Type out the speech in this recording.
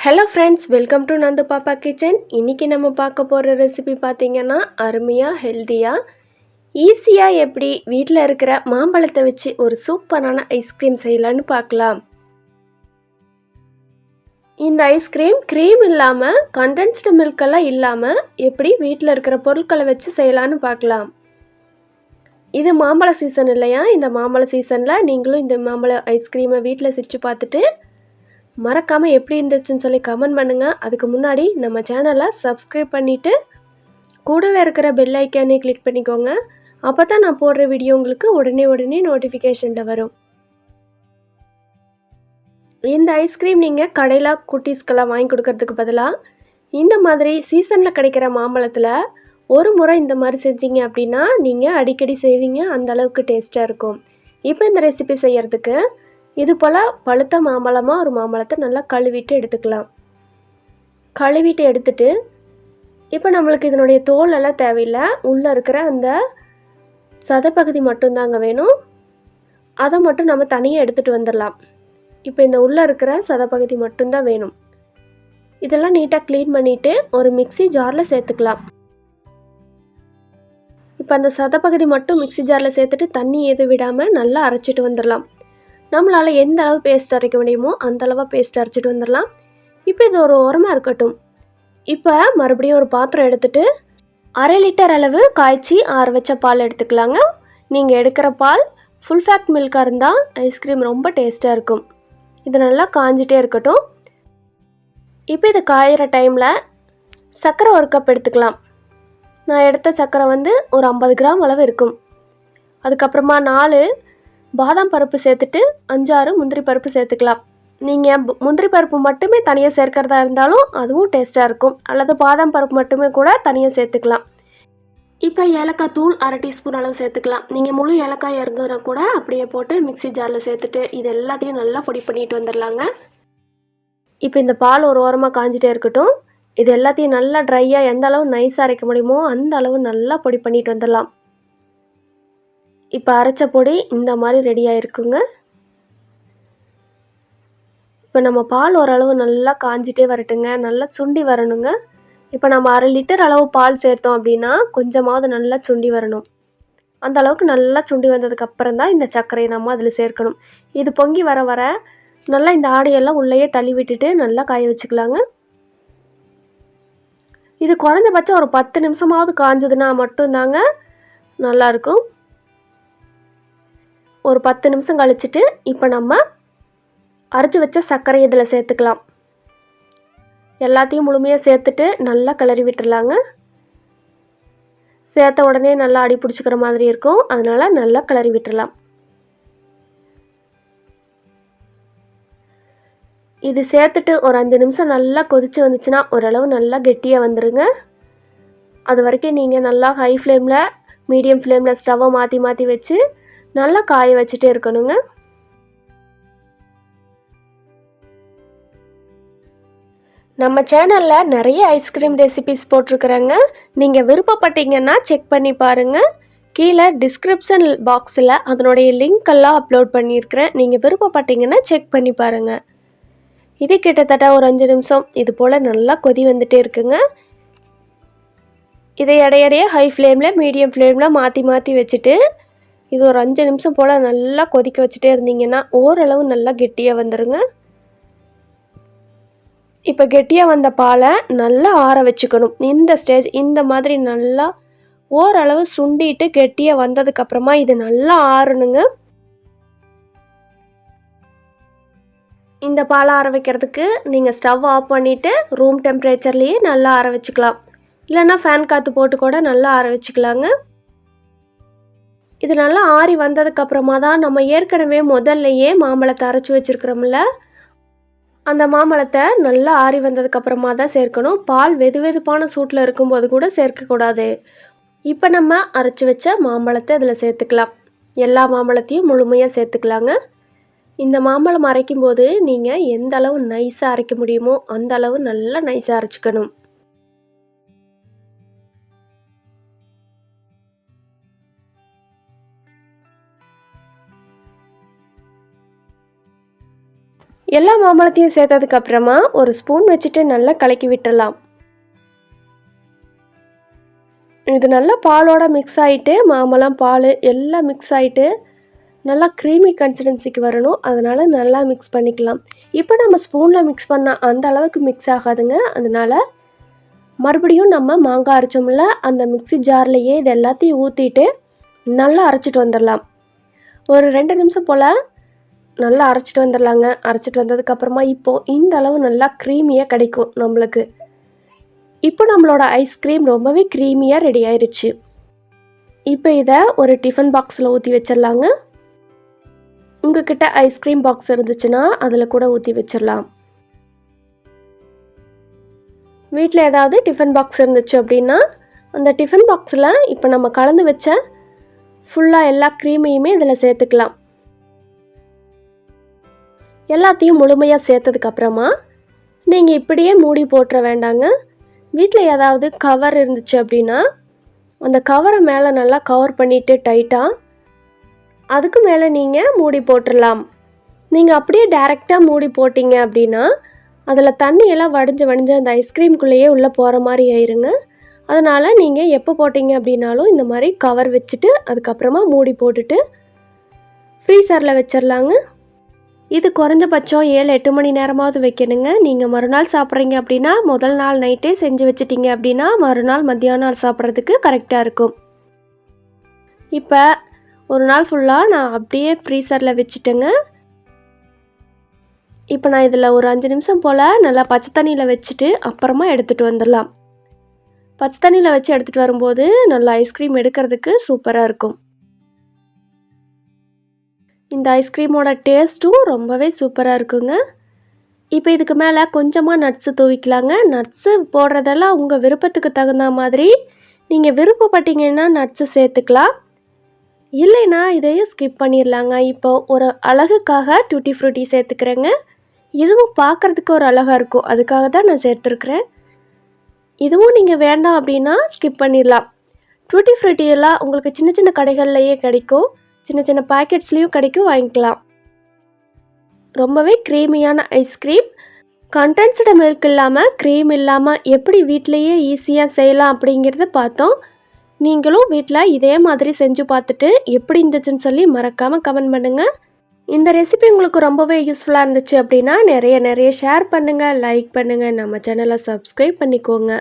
Hello friends, welcome to Nandu பாப்பா kitchen. இன்றைக்கி நம்ம பார்க்க போகிற ரெசிபி பார்த்திங்கன்னா அருமையாக ஹெல்த்தியாக ஈஸியாக எப்படி வீட்டில் இருக்கிற மாம்பழத்தை வச்சு ஒரு சூப்பரான ஐஸ்கிரீம் செய்யலான்னு பார்க்கலாம். இந்த ஐஸ்கிரீம் க்ரீம் இல்லாமல் கண்டென்ஸ்டு மில்கெல்லாம் இல்லாமல் எப்படி வீட்டில் இருக்கிற பொருட்களை வச்சு செய்யலான்னு பார்க்கலாம். இது மாம்பழ சீசன் இல்லையா? இந்த மாம்பழ சீசனில் நீங்களும் இந்த மாம்பழ ஐஸ்கிரீமை வீட்டில் செஞ்சு பார்த்துட்டு மறக்காமல் எப்படி இருந்துச்சுன்னு சொல்லி கமெண்ட் பண்ணுங்கள். அதுக்கு முன்னாடி நம்ம சேனலை சப்ஸ்கிரைப் பண்ணிவிட்டு கூடவே இருக்கிற பெல் ஐக்கானே கிளிக் பண்ணிக்கோங்க. அப்போ தான் நான் போடுற வீடியோ உங்களுக்கு உடனே நோட்டிஃபிகேஷனில் வரும். இந்த ஐஸ்கிரீம் நீங்கள் கடையில் குட்டீஸ்க்கெல்லாம் வாங்கி கொடுக்கறதுக்கு பதிலாக இந்த மாதிரி சீசனில் கிடைக்கிற மாம்பழத்தில் ஒரு முறை இந்த மாதிரி செஞ்சீங்க அப்படின்னா நீங்கள் அடிக்கடி செய்வீங்க. அந்தளவுக்கு டேஸ்ட்டாக இருக்கும். இப்போ இந்த ரெசிபி செய்கிறதுக்கு இது போல் பழுத்த மாம்பழமாக ஒரு மாம்பழத்தை நல்லா கழுவிட்டு எடுத்துக்கலாம். கழுவிட்டு எடுத்துட்டு இப்போ நம்மளுக்கு இதனுடைய தோல் எல்லாம் தேவையில்லை. உள்ளே இருக்கிற அந்த சதைப்பகுதி மட்டும்தாங்க வேணும். அதை மட்டும் நம்ம தனியாக எடுத்துகிட்டு வந்துடலாம். இப்போ இந்த உள்ளே இருக்கிற சதைப்பகுதி மட்டும்தான் வேணும். இதெல்லாம் நீட்டாக க்ளீன் பண்ணிவிட்டு ஒரு மிக்ஸி ஜாரில் சேர்த்துக்கலாம். இப்போ அந்த சதைப்பகுதி மட்டும் மிக்ஸி ஜாரில் சேர்த்துட்டு தண்ணி எதுவும் விடாமல் நல்லா அரைச்சிட்டு வந்துடலாம். நம்மளால் எந்த அளவு பேஸ்ட் அரைக்க முடியுமோ அந்த அளவாக பேஸ்ட் அரைச்சிட்டு வந்துடலாம். இப்போ இது ஒரு ஓரமாக இருக்கட்டும். இப்போ மறுபடியும் ஒரு பாத்திரம் எடுத்துகிட்டு 1/2 லிட்டர் அளவு காய்ச்சி ஆற வச்ச பால் எடுத்துக்கலாங்க. நீங்கள் எடுக்கிற பால் ஃபுல் ஃபேக்ட் மில்காக இருந்தால் ஐஸ்கிரீம் ரொம்ப டேஸ்ட்டாக இருக்கும். இது நல்லா காஞ்சிட்டே இருக்கட்டும். இப்போ இது காயிற டைமில் சர்க்கரை ஒரு கப் எடுத்துக்கலாம். நான் எடுத்த சர்க்கரை ஒரு 50 கிராம் அளவு இருக்கும். அதுக்கப்புறமா 4 பாதாம் பருப்பு சேர்த்துட்டு 5-6 முந்திரி பருப்பு சேர்த்துக்கலாம். நீங்கள் முந்திரி பருப்பு மட்டுமே தனியாக சேர்க்கிறதா இருந்தாலும் அதுவும் டேஸ்ட்டாக இருக்கும். அல்லது பாதாம் பருப்பு மட்டுமே கூட தனியாக சேர்த்துக்கலாம். இப்போ ஏலக்காய் தூள் 1/2 டீஸ்பூன் அளவு சேர்த்துக்கலாம். நீங்கள் முழு ஏலக்காய் இருந்ததுனா கூட அப்படியே போட்டு மிக்ஸி ஜாரில் சேர்த்துட்டு இது எல்லாத்தையும் நல்லா பொடி பண்ணிட்டு வந்துடலாங்க. இப்போ இந்த பால் ஒரு ஓரமாக காஞ்சிட்டே இருக்கட்டும். இது எல்லாத்தையும் நல்லா ட்ரையாக எந்த அளவு நைஸாக அரைக்க முடியுமோ அந்த அளவு நல்லா பொடி பண்ணிட்டு வந்துடலாம். இப்போ அரைச்ச பொடி இந்த மாதிரி ரெடியாக இருக்குங்க. இப்போ நம்ம பால் ஓரளவு நல்லா காஞ்சிட்டே வரட்டுங்க. நல்லா சுண்டி வரணுங்க. இப்போ நம்ம 1/2 லிட்டர் அளவு பால் சேர்த்தோம் அப்படின்னா கொஞ்சமாவது நல்லா சுண்டி வரணும். அந்த அளவுக்கு நல்லா சுண்டி வந்ததுக்கப்புறம் தான் இந்த சர்க்கரையை நம்ம அதில் சேர்க்கணும். இது பொங்கி வர வர நல்லா இந்த ஆடையெல்லாம் உள்ளேயே தள்ளி விட்டுட்டு நல்லா காய வச்சுக்கலாங்க. இது குறைஞ்சபட்சம் ஒரு 10 நிமிஷமாவது காஞ்சதுன்னா மட்டும்தாங்க நல்லாயிருக்கும். ஒரு 10 நிமிஷம் கழிச்சிட்டு இப்போ நம்ம அரைச்சி வச்ச சர்க்கரை இதில் சேர்த்துக்கலாம். எல்லாத்தையும் முழுமையாக சேர்த்துட்டு நல்லா கிளறி விட்டுடலாங்க. சேர்த்த உடனே நல்லா அடி பிடிச்சிக்கிற மாதிரி இருக்கும். அதனால் நல்லா கிளறி விட்டுடலாம். இது சேர்த்துட்டு ஒரு 5 நிமிஷம் நல்லா கொதித்து வந்துச்சுன்னா ஓரளவு நல்லா கெட்டியாக வந்துடுங்க. அது வரைக்கும் நீங்கள் நல்லா ஹை ஃப்ளேமில் மீடியம் ஃப்ளேமில் ஸ்டவ்வை மாற்றி வச்சு நல்லா காய வச்சுட்டே இருக்கணுங்க. நம்ம சேனலில் நிறைய ஐஸ்கிரீம் ரெசிபிஸ் போட்டிருக்கிறேங்க. நீங்கள் விருப்பப்பட்டீங்கன்னா செக் பண்ணி பாருங்கள். கீழே டிஸ்கிரிப்ஷன் பாக்ஸில் அதனுடைய லிங்க் எல்லாம் அப்லோட் பண்ணியிருக்கிறேன். நீங்கள் விருப்பப்பட்டீங்கன்னா செக் பண்ணி பாருங்கள். இது கிட்டத்தட்ட ஒரு 5 நிமிஷம் இது போல் நல்லா கொதி வந்துட்டே இருக்குங்க. இதை இடையிடையே ஹை ஃப்ளேமில் மீடியம் ஃப்ளேமில் மாற்றி வச்சுட்டு இது ஒரு 5 நிமிஷம் போல் நல்லா கொதிக்க வச்சுட்டே இருந்தீங்கன்னா ஓரளவு நல்லா கெட்டியாக வந்துடுங்க. இப்போ கெட்டியாக வந்த பாலை நல்லா ஆற வச்சுக்கணும். இந்த ஸ்டேஜ் இந்த மாதிரி நல்லா ஓரளவு சுண்டிட்டு கெட்டியாக வந்ததுக்கப்புறமா இது நல்லா ஆறணுங்க. இந்த பாலை ஆற வைக்கிறதுக்கு நீங்கள் ஸ்டவ் ஆஃப் பண்ணிவிட்டு ரூம் டெம்பரேச்சர்லேயே நல்லா ஆற வச்சுக்கலாம். இல்லைன்னா ஃபேன் காற்று போட்டு கூட நல்லா ஆற வச்சுக்கலாங்க. இது நல்லா ஆறி வந்ததுக்கப்புறமா தான் நம்ம ஏற்கனவே முதல்லையே மாம்பழத்தை அரைச்சி வச்சுருக்கிறோம்ல அந்த மாம்பழத்தை நல்லா ஆறி வந்ததுக்கப்புறமா தான் சேர்க்கணும். பால் வெதுவெதுப்பான சூட்டில் இருக்கும்போது கூட சேர்க்கக்கூடாது. இப்போ நம்ம அரைச்சி வச்ச மாம்பழத்தை அதில் சேர்த்துக்கலாம். எல்லா மாம்பழத்தையும் முழுமையாக சேர்த்துக்கலாங்க. இந்த மாம்பழம் அரைக்கும்போது நீங்கள் எந்த அளவு நைஸாக அரைக்க முடியுமோ அந்த அளவு நல்லா நைஸாக அரைச்சிக்கணும். எல்லா மாம்பழத்தையும் சேர்த்ததுக்கு அப்புறமா ஒரு ஸ்பூன் வச்சுட்டு நல்லா கலக்கி விட்டுடலாம். இது நல்லா பாலோட மிக்ஸ் ஆகிட்டு, மாம்பழம் பால் எல்லாம் மிக்ஸ் ஆகிட்டு நல்லா க்ரீமி கன்சிஸ்டன்சிக்கு வரணும். அதனால் நல்லா மிக்ஸ் பண்ணிக்கலாம். இப்போ நம்ம ஸ்பூனில் மிக்ஸ் பண்ணால் அந்த அளவுக்கு மிக்ஸ் ஆகாதுங்க. அதனால் மறுபடியும் நம்ம மாங்காய் அரைச்சோம்ல அந்த மிக்ஸி ஜார்லையே இது எல்லாத்தையும் ஊற்றிட்டு நல்லா அரைச்சிட்டு வந்துடலாம். ஒரு 2 நிமிஷம் போல் நல்லா அரைச்சிட்டு வந்துடலாங்க. அரைச்சிட்டு வந்ததுக்கப்புறமா இப்போது இந்த அளவு நல்லா க்ரீமியாக கிடைக்கும் நம்மளுக்கு. இப்போ நம்மளோட ஐஸ்கிரீம் ரொம்பவே க்ரீமியாக ரெடி ஆயிடுச்சு. இப்போ இதை ஒரு டிஃபன் பாக்ஸில் ஊற்றி வச்சிடலாங்க. உங்ககிட்ட ஐஸ்கிரீம் பாக்ஸ் இருந்துச்சுன்னா அதில் கூட ஊற்றி வச்சிடலாம். வீட்டில் ஏதாவது டிஃபன் பாக்ஸ் இருந்துச்சு அப்படின்னா அந்த டிஃபன் பாக்ஸில் இப்போ நம்ம கலந்து வச்ச ஃபுல்லாக எல்லா க்ரீமையுமே இதில் சேர்த்துக்கலாம். எல்லாத்தையும் முழுமையாக சேர்த்ததுக்கப்புறமா நீங்கள் இப்படியே மூடி போட்டுற வேண்டாங்க. வீட்டில் ஏதாவது கவர் இருந்துச்சு அப்படின்னா அந்த கவரை மேலே நல்லா கவர் பண்ணிவிட்டு டைட்டாக அதுக்கு மேலே நீங்கள் மூடி போட்டுடலாம். நீங்கள் அப்படியே டைரெக்டாக மூடி போட்டிங்க அப்படின்னா அதில் தண்ணியெல்லாம் வடிஞ்சு அந்த ஐஸ்கிரீம்குள்ளேயே உள்ளே போகிற மாதிரி ஆயிருங்க. அதனால் நீங்கள் எப்போ போட்டிங்க அப்படின்னாலும் இந்த மாதிரி கவர் வச்சுட்டு அதுக்கப்புறமா மூடி போட்டுட்டு ஃப்ரீசரில் வச்சிடலாங்க. இது குறைஞ்சபட்சம் 7-8 மணி நேரமாவது வைக்கணுங்க. நீங்கள் மறுநாள் சாப்பிட்றீங்க அப்படின்னா முதல் நாள் நைட்டே செஞ்சு வச்சிட்டிங்க அப்படின்னா மறுநாள் மத்தியானம் சாப்பிட்றதுக்கு கரெக்டாக இருக்கும். இப்போ ஒரு நாள் ஃபுல்லாக நான் அப்படியே ஃப்ரீசரில் வச்சுட்டேங்க. இப்போ நான் இதில் ஒரு 5 நிமிஷம் போல் நல்லா பச்சை தண்ணியில் வச்சுட்டு அப்புறமா எடுத்துகிட்டு வந்துடலாம். பச்சை தண்ணியில் வச்சு எடுத்துகிட்டு வரும்போது நல்லா ஐஸ்கிரீம் எடுக்கிறதுக்கு சூப்பராக இருக்கும். இந்த ஐஸ்கிரீமோட டேஸ்ட்டும் ரொம்பவே சூப்பராக இருக்குங்க. இப்போ இதுக்கு மேலே கொஞ்சமாக நட்ஸு தூவிக்கலாங்க. நட்ஸு போடுறதெல்லாம் உங்கள் விருப்பத்துக்கு தகுந்த மாதிரி நீங்கள் விருப்பப்பட்டீங்கன்னா நட்ஸு சேர்த்துக்கலாம். இல்லைன்னா இதையும் ஸ்கிப் பண்ணிடலாங்க. இப்போ ஒரு அழகுக்காக டூட்டி ஃப்ரூட்டி சேர்த்துக்கிறேங்க. இதுவும் பார்க்குறதுக்கு ஒரு அழகாக இருக்கும், அதுக்காக தான் நான் சேர்த்துருக்குறேன். இதுவும் நீங்கள் வேண்டாம் அப்படின்னா ஸ்கிப் பண்ணிடலாம். டூட்டி ஃப்ரூட்டி எல்லாம் உங்களுக்கு சின்ன சின்ன கடைகள்லையே கிடைக்கும், சின்ன சின்ன பேக்கெட்ஸ்லேயும் கிடைக்கும், வாங்கிக்கலாம். ரொம்பவே க்ரீமியான ஐஸ்கிரீம், கண்டென்ஸ்டு மில்க் இல்லாமல் க்ரீம் இல்லாமல் எப்படி வீட்டிலையே ஈஸியாக செய்யலாம் அப்படிங்கிறத பார்த்தோம். நீங்களும் வீட்டில் இதே மாதிரி செஞ்சு பார்த்துட்டு எப்படி இருந்துச்சுன்னு சொல்லி மறக்காமல் கமெண்ட் பண்ணுங்கள். இந்த ரெசிபி உங்களுக்கு ரொம்பவே யூஸ்ஃபுல்லாக இருந்துச்சு அப்படின்னா நிறைய ஷேர் பண்ணுங்கள், லைக் பண்ணுங்கள், நம்ம சேனலை சப்ஸ்கிரைப் பண்ணிக்கோங்க.